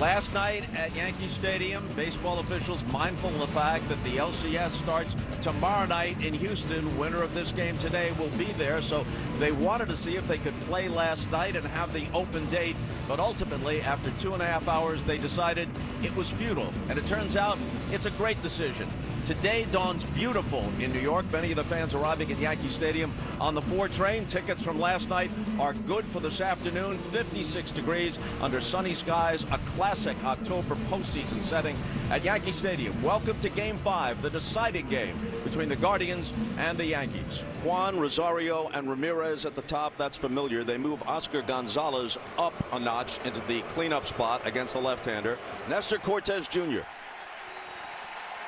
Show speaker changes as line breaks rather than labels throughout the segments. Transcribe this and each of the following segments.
Last night at Yankee Stadium, baseball officials mindful of the fact that the LCS starts tomorrow night in Houston. Winner of this game today will be there, so they wanted to see if they could play last night and have the open date, but ultimately after 2.5 hours they decided it was futile, and it turns out it's a great decision. Today dawns beautiful in New York. Many of the fans arriving at Yankee Stadium on the 4 train. Tickets from last night are good for this afternoon. 56 degrees under sunny skies. A classic October postseason setting at Yankee Stadium. Welcome to Game 5, the deciding game between the Guardians and the Yankees. Juan, Rosario, and Ramirez at the top. That's familiar. They move Oscar Gonzalez up a notch into the cleanup spot against the left-hander. Nestor Cortes Jr.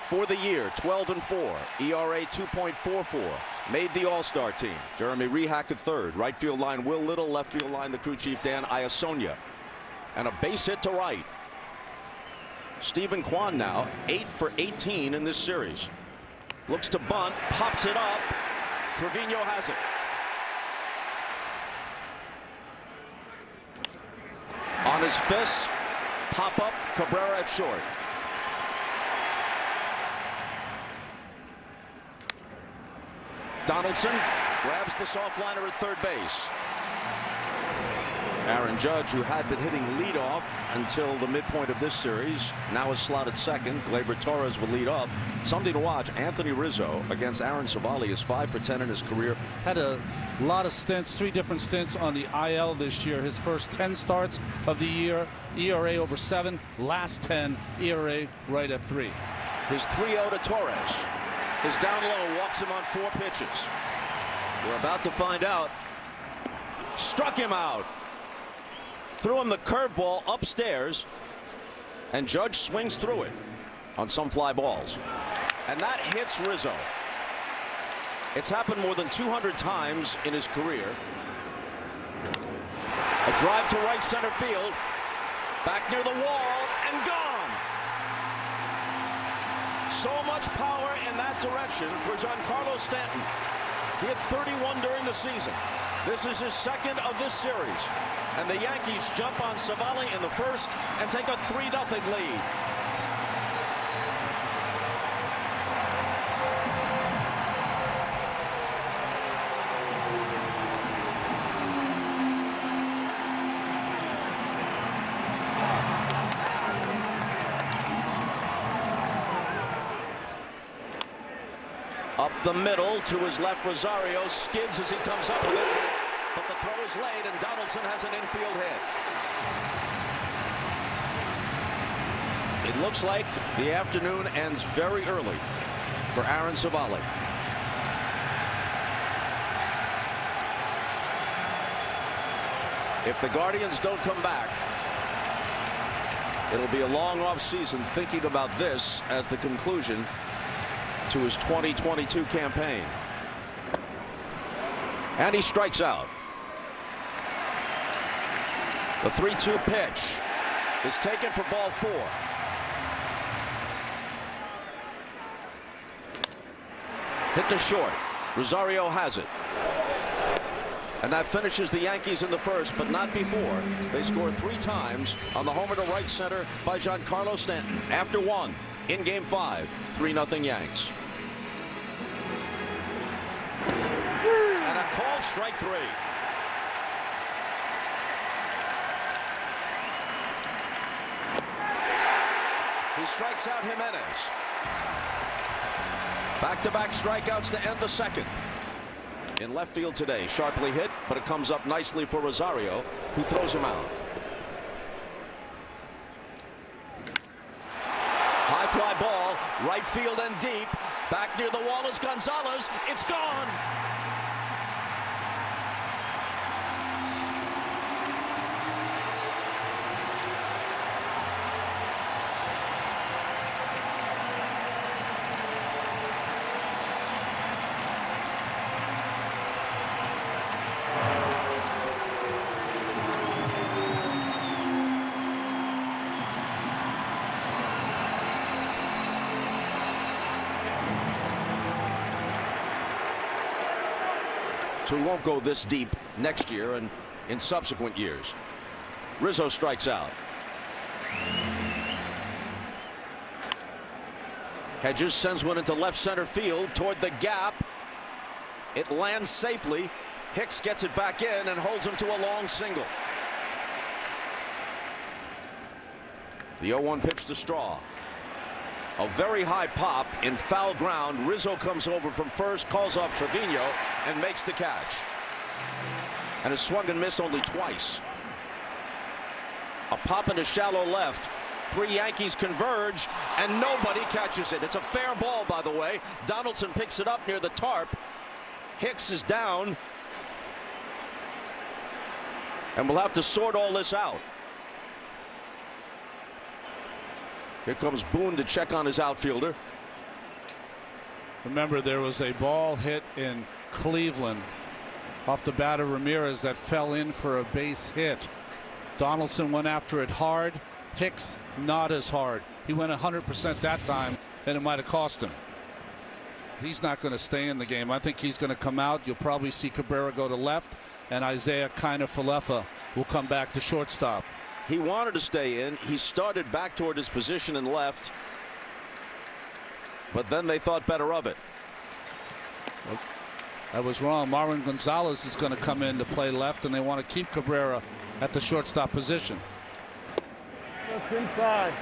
For the year, 12-4, ERA 2.44, made the All-Star team. Jeremy Rehak at third, right field line Will Little, left field line the crew chief Dan Iasonia, and a base hit to right. Stephen Kwan now 8 for 18 in this series. Looks to bunt, pops it up. Trevino has it. On his fist, pop up, Cabrera at short. Donaldson grabs the soft liner at third base. Aaron Judge, who had been hitting leadoff until the midpoint of this series, now is slotted second. Gleyber Torres will lead off. Something to watch. Anthony Rizzo against Aaron Savali is 5 for 10 in his career.
Had a lot of stints, 3 different stints on the IL this year. His first 10 starts of the year, ERA over 7. Last 10, ERA right at 3.
His 3-0 to Torres. His down low walks him on 4 pitches. We're about to find out. Struck him out. Threw him the curveball upstairs, and Judge swings through it on some fly balls. And that hits Rizzo. It's happened more than 200 times in his career. A drive to right center field. Back near the wall and gone. So much power in that direction for Giancarlo Stanton. He had 31 during the season. This is his second of this series. And the Yankees jump on Savali in the first and take a 3-0 lead. Up the middle to his left, Rosario skids as he comes up with it, but the throw is late and Donaldson has an infield hit. It looks like the afternoon ends very early for Aaron Savali. If the Guardians don't come back, it'll be a long off season thinking about this as the conclusion to his 2022 campaign. And he strikes out. The 3-2 pitch is taken for ball 4. Hit to short. Rosario has it. And that finishes the Yankees in the first, but not before. They score 3 times on the homer to right center by Giancarlo Stanton. After 1 in Game 5, 3-0 Yanks. And a called strike 3. He strikes out Jimenez. Back-to-back strikeouts to end the second. In left field today, sharply hit, but it comes up nicely for Rosario, who throws him out. High fly ball, right field and deep. Back near the wall is Gonzalez. It's gone. So he won't go this deep next year and in subsequent years. Rizzo strikes out. Hedges sends one into left center field toward the gap. It lands safely. Hicks gets it back in and holds him to a long single. The 0-1 pitch to Straw. A very high pop in foul ground. Rizzo comes over from first, calls off Trevino, and makes the catch. And has swung and missed only twice. A pop into shallow left. 3 Yankees converge, and nobody catches it. It's a fair ball, by the way. Donaldson picks it up near the tarp. Hicks is down. And we'll have to sort all this out. Here comes Boone to check on his outfielder.
Remember, there was a ball hit in Cleveland off the bat of Ramirez that fell in for a base hit. Donaldson went after it hard. Hicks not as hard. He went 100% that time, and it might have cost him. He's not going to stay in the game. I think he's going to come out. You'll probably see Cabrera go to left, and Isaiah Kiner-Falefa will come back to shortstop.
He wanted to stay in. He started back toward his position in left, but then they thought better of it.
I was wrong. Marwin Gonzalez is going to come in to play left, and they want to keep Cabrera at the shortstop position.
Looks inside.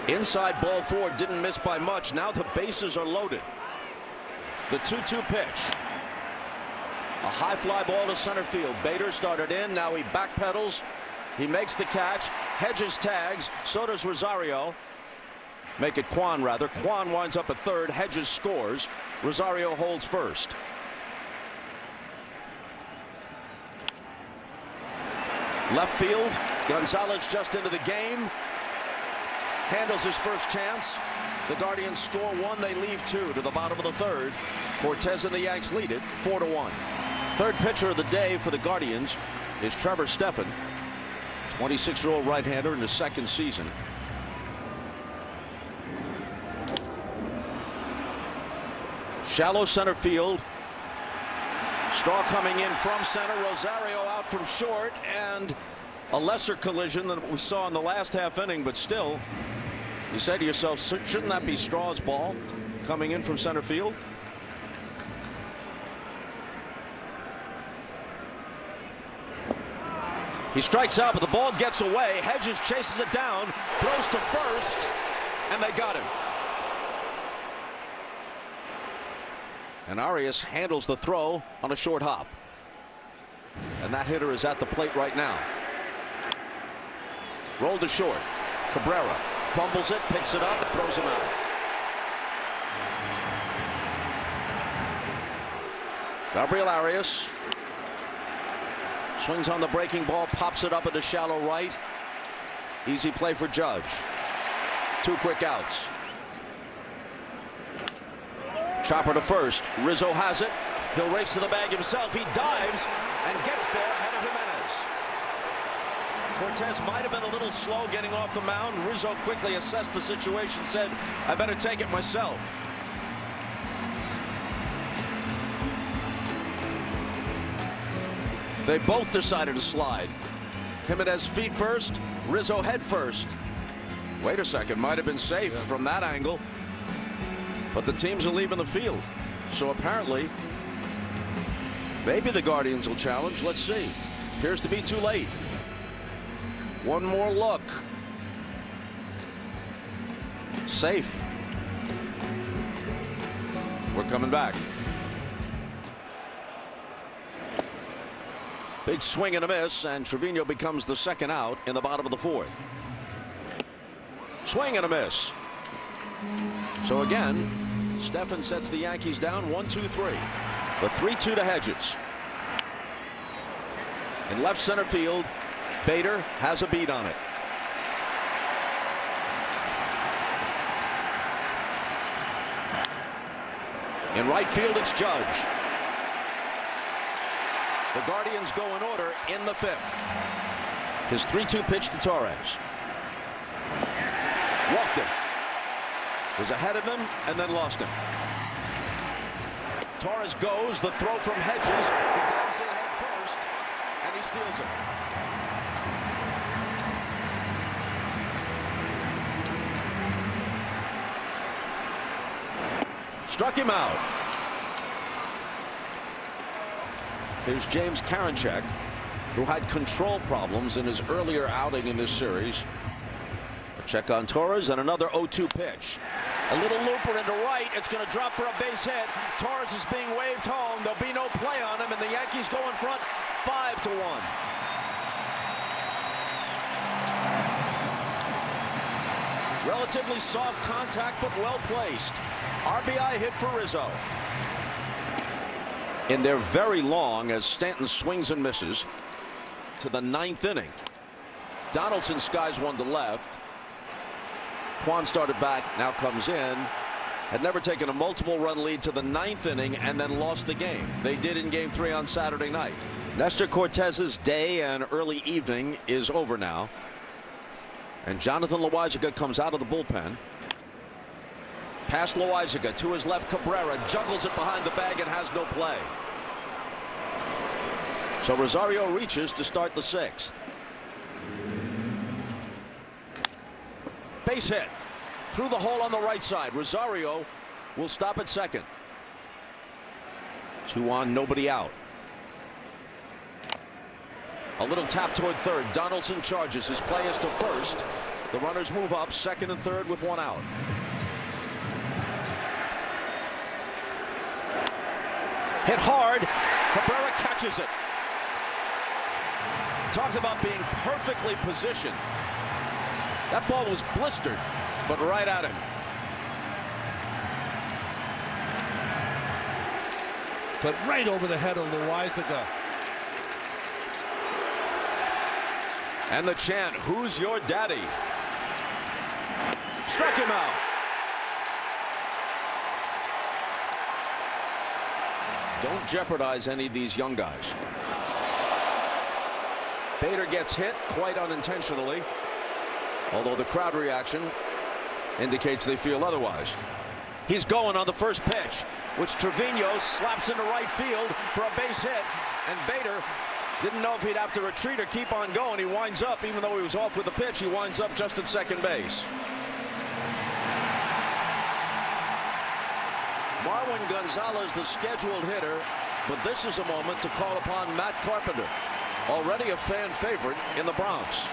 Inside ball 4, didn't miss by much. Now the bases are loaded. The 2-2 pitch. A high fly ball to center field. Bader started in. Now he backpedals. He makes the catch. Hedges tags. So does Rosario. Make it Kwan, rather. Kwan winds up at third. Hedges scores. Rosario holds first. Left field. Gonzalez just into the game. Handles his first chance. The Guardians score 1. They leave 2 to the bottom of the third. Cortez and the Yanks lead it 4-1. Third pitcher of the day for the Guardians is Trevor Stephan, 26-year-old right-hander in his second season. Shallow center field. Straw coming in from center. Rosario out from short, and a lesser collision than we saw in the last half inning, but still, you say to yourself, shouldn't that be Straw's ball coming in from center field? He strikes out, but the ball gets away. Hedges chases it down, throws to first, and they got him. And Arias handles the throw on a short hop. And that hitter is at the plate right now. Rolled to short. Cabrera fumbles it, picks it up, throws him out. Gabriel Arias swings on the breaking ball, pops it up into shallow right. Easy play for Judge. 2 quick outs. Chopper to first. Rizzo has it. He'll race to the bag himself. He dives and gets there ahead of Jimenez. Cortez might have been a little slow getting off the mound. Rizzo quickly assessed the situation, said, I better take it myself. They both decided to slide. Jimenez feet first, Rizzo head first. Wait a second, might have been safe from that angle. But the teams are leaving the field. So apparently, maybe the Guardians will challenge. Let's see. Appears to be too late. One more look. Safe. We're coming back. Big swing and a miss, and Trevino becomes the second out in the bottom of the fourth. Swing and a miss. So again, Stephan sets the Yankees down 1-2-3. The 3-2 to Hedges. In left center field, Bader has a beat on it. In right field, it's Judge. The Guardians go in order in the fifth. His 3-2 pitch to Torres. Walked him. Was ahead of him and then lost him. Torres goes. The throw from Hedges. He dives in head first and he steals it. Struck him out. Here's James Karinchak, who had control problems in his earlier outing in this series. A check on Torres and another 0-2 pitch. A little looper into right. It's going to drop for a base hit. Torres is being waved home. There'll be no play on him, and the Yankees go in front 5-1. Relatively soft contact, but well placed. RBI hit for Rizzo. In their very long, as Stanton swings and misses, to the 9th inning. Donaldson skies one to left. Kwan started back, now comes in. Had never taken a multiple run lead to the 9th inning and then lost the game. They did in game 3 on Saturday night. Nestor Cortez's day and early evening is over now. And Jonathan Loaisiga comes out of the bullpen. Past Loaisiga to his left. Cabrera juggles it behind the bag and has no play. So Rosario reaches to start the 6th. Base hit through the hole on the right side. Rosario will stop at second. 2 on, nobody out. A little tap toward third. Donaldson charges. His play is to first. The runners move up second and third with 1 out. Hit hard. Cabrera catches it. Talk about being perfectly positioned. That ball was blistered, but right at him.
But right over the head of Loaisiga.
And the chant, "Who's your daddy?" Struck him out. Don't jeopardize any of these young guys. Bader gets hit quite unintentionally, although the crowd reaction indicates they feel otherwise. He's going on the first pitch, which Trevino slaps into right field for a base hit, and Bader didn't know if he'd have to retreat or keep on going. He winds up, even though he was off with the pitch, he winds up just at second base. Marwin Gonzalez, the scheduled hitter, but this is a moment to call upon Matt Carpenter, already a fan favorite in the Bronx.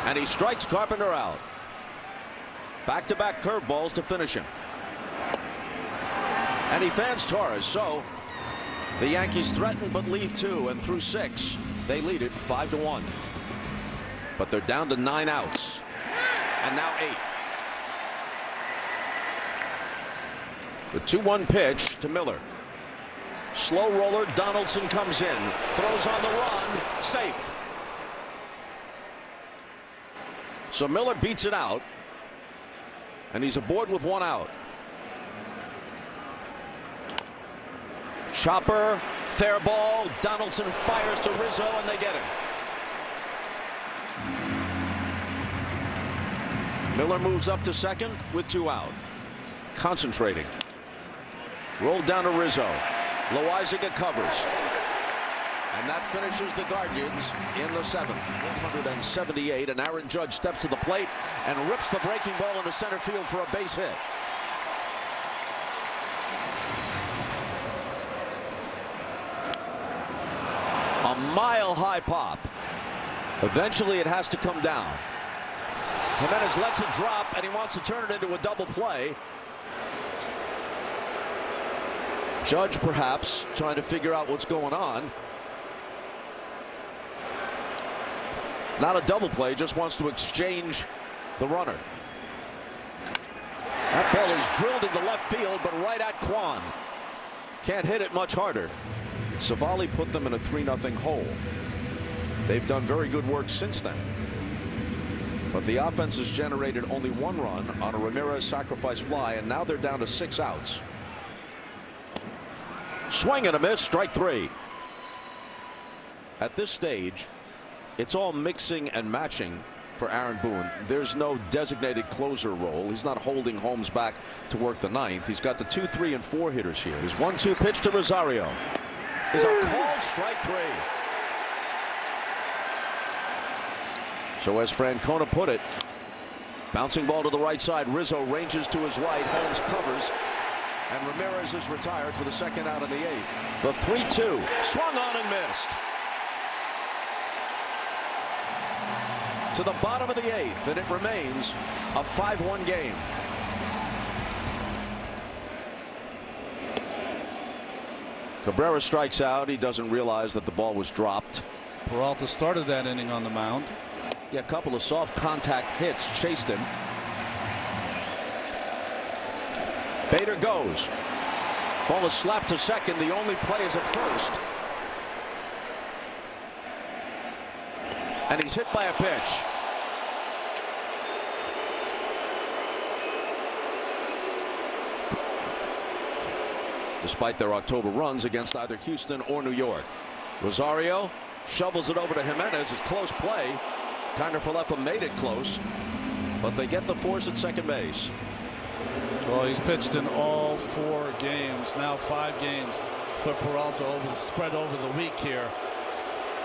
And he strikes Carpenter out. Back-to-back curveballs to finish him. And he fans Torres, so the Yankees threaten but leave 2, and through 6 they lead it 5-1. But they're down to 9 outs, and now 8. The 2-1 pitch to Miller. Slow roller. Donaldson comes in, throws on the run, safe. So Miller beats it out, and he's aboard with 1 out. Chopper, fair ball. Donaldson fires to Rizzo, and they get him. Miller moves up to second with 2 out. Concentrating. Rolled down to Rizzo. Loaisiga covers. And that finishes the Guardians in the 7th. 178, and Aaron Judge steps to the plate and rips the breaking ball into center field for a base hit. A mile-high pop. Eventually it has to come down. Jimenez lets it drop, and he wants to turn it into a double play. Judge perhaps trying to figure out what's going on. Not a double play, just wants to exchange the runner. That ball is drilled into left field, but right at Kwan. Can't hit it much harder. Savali put them in a 3-0 hole. They've done very good work since then. But the offense has generated only 1 run on a Ramirez sacrifice fly, and now they're down to 6 outs. Swing and a miss, strike 3. At this stage, it's all mixing and matching for Aaron Boone. There's no designated closer role. He's not holding Holmes back to work the 9th. He's got the 2, 3, and 4 hitters here. His 1-2 pitch to Rosario is a called strike 3. So as Francona put it, Bouncing ball to the right side. Rizzo ranges to his right. Holmes covers. And Ramirez is retired for the second out of the 8th. The 3-2. Swung on and missed. To the bottom of the 8th, and it remains a 5-1 game. Cabrera strikes out. He doesn't realize that the ball was dropped.
Peralta started that inning on the mound.
Yeah, a couple of soft contact hits chased him. Bader goes. Ball is slapped to second. The only play is at first. And he's hit by a pitch. Despite their October runs against either Houston or New York. Rosario shovels it over to Jimenez. It's close play. Kiner-Falefa made it close, but they get the force at second base.
Well, he's pitched in all 4 games, now 5 games for Peralta spread over the week here.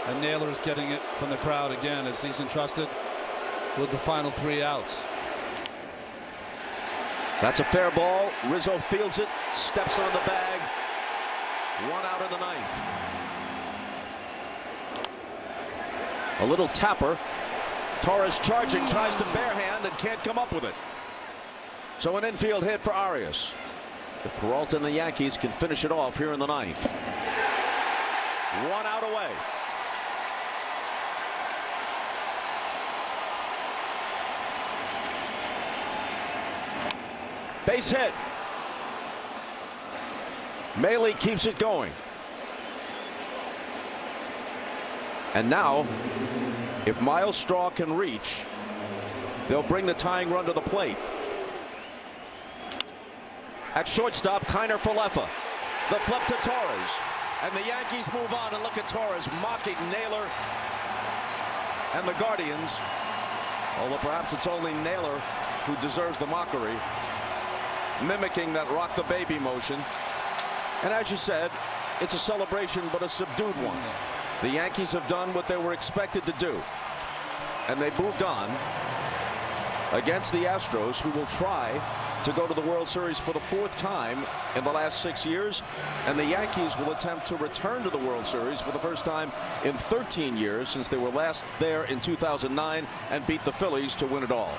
And Naylor's getting it from the crowd again as he's entrusted with the final 3 outs.
That's a fair ball. Rizzo fields it, steps on the bag. 1 out in the 9th. A little tapper. Torres charging, tries to barehand and can't come up with it. So an infield hit for Arias. The Peralta and the Yankees can finish it off here in the 9th. 1 out away. Base hit. Maile keeps it going. And now, if Miles Straw can reach, they'll bring the tying run to the plate. At shortstop, Kiner-Falefa. The flip to Torres. And the Yankees move on, and look at Torres mocking Naylor and the Guardians. Although perhaps it's only Naylor who deserves the mockery. Mimicking that rock the baby motion. And as you said, it's a celebration, but a subdued one. The Yankees have done what they were expected to do. And they moved on against the Astros, who will try to go to the World Series for the 4th time in the last 6 years. And the Yankees will attempt to return to the World Series for the first time in 13 years since they were last there in 2009 and beat the Phillies to win it all.